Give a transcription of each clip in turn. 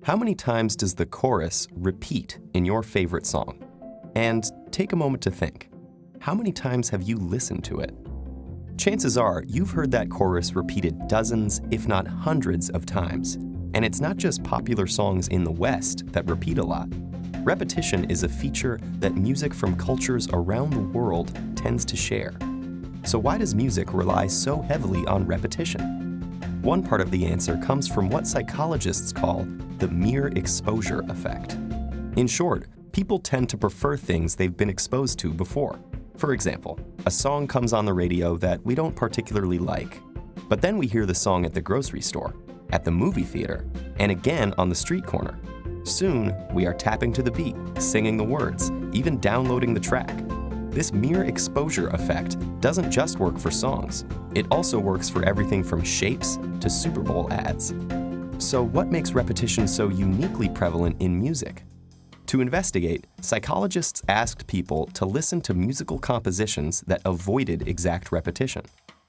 How many times does the chorus repeat in your favorite song? And take a moment to think. How many times have you listened to it? Chances are you've heard that chorus repeated dozens, if not hundreds of times. And it's not just popular songs in the West that repeat a lot. Repetition is a feature that music from cultures around the world tends to share. So why does music rely so heavily on repetition? One part of the answer comes from what psychologists call the mere exposure effect. In short, people tend to prefer things they've been exposed to before. For example, a song comes on the radio that we don't particularly like, but then we hear the song at the grocery store, at the movie theater, and again on the street corner. Soon, we are tapping to the beat, singing the words, even downloading the track. This mere exposure effect doesn't just work for songs. It also works for everything from shapes to Super Bowl ads. So what makes repetition so uniquely prevalent in music? To investigate, psychologists asked people to listen to musical compositions that avoided exact repetition.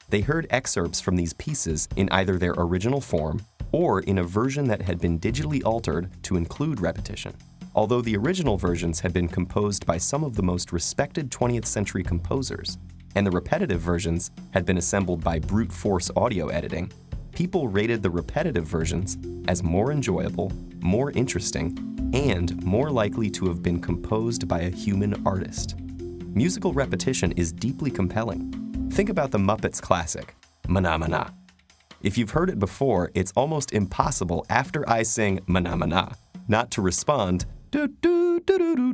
They heard excerpts from these pieces in either their original form or in a version that had been digitally altered to include repetition. Although the original versions had been composed by some of the most respected 20th century composers, and the repetitive versions had been assembled by brute force audio editing, people rated the repetitive versions as more enjoyable, more interesting, and more likely to have been composed by a human artist. Musical repetition is deeply compelling. Think about the Muppets classic, Mana Mana. If you've heard it before, it's almost impossible after I sing Mana Mana not to respond, doo doo doo doo doo.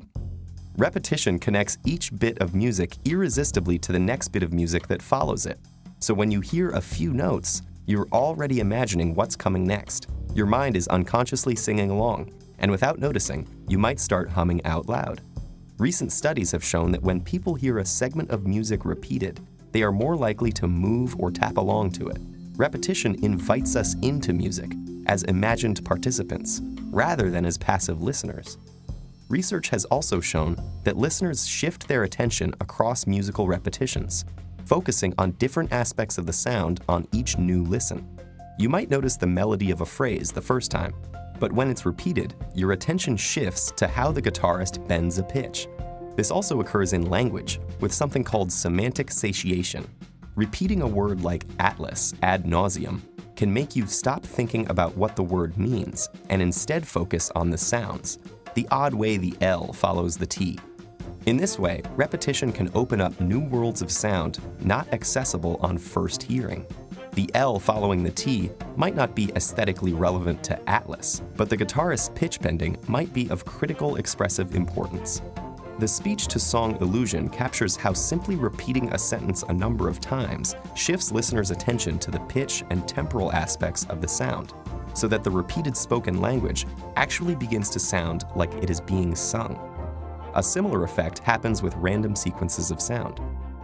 Repetition connects each bit of music irresistibly to the next bit of music that follows it. So when you hear a few notes, you're already imagining what's coming next. Your mind is unconsciously singing along, and without noticing, you might start humming out loud. Recent studies have shown that when people hear a segment of music repeated, they are more likely to move or tap along to it. Repetition invites us into music as imagined participants, rather than as passive listeners. Research has also shown that listeners shift their attention across musical repetitions, focusing on different aspects of the sound on each new listen. You might notice the melody of a phrase the first time, but when it's repeated, your attention shifts to how the guitarist bends a pitch. This also occurs in language with something called semantic satiation. Repeating a word like atlas ad nauseum can make you stop thinking about what the word means and instead focus on the sounds, the odd way the L follows the T. In this way, repetition can open up new worlds of sound not accessible on first hearing. The L following the T might not be aesthetically relevant to Atlas, but the guitarist's pitch bending might be of critical expressive importance. The speech-to-song illusion captures how simply repeating a sentence a number of times shifts listeners' attention to the pitch and temporal aspects of the sound, so that the repeated spoken language actually begins to sound like it is being sung. A similar effect happens with random sequences of sound.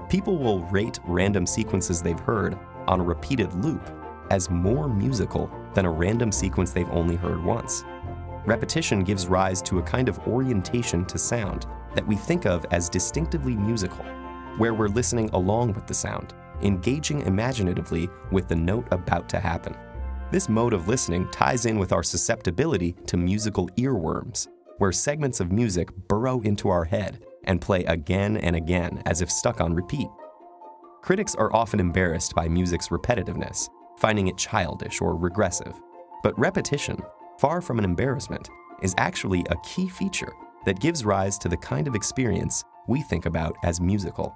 People will rate random sequences they've heard on a repeated loop as more musical than a random sequence they've only heard once. Repetition gives rise to a kind of orientation to sound that we think of as distinctively musical, where we're listening along with the sound, engaging imaginatively with the note about to happen. This mode of listening ties in with our susceptibility to musical earworms, where segments of music burrow into our head and play again and again as if stuck on repeat. Critics are often embarrassed by music's repetitiveness, finding it childish or regressive. But repetition, far from an embarrassment, is actually a key feature that gives rise to the kind of experience we think about as musical.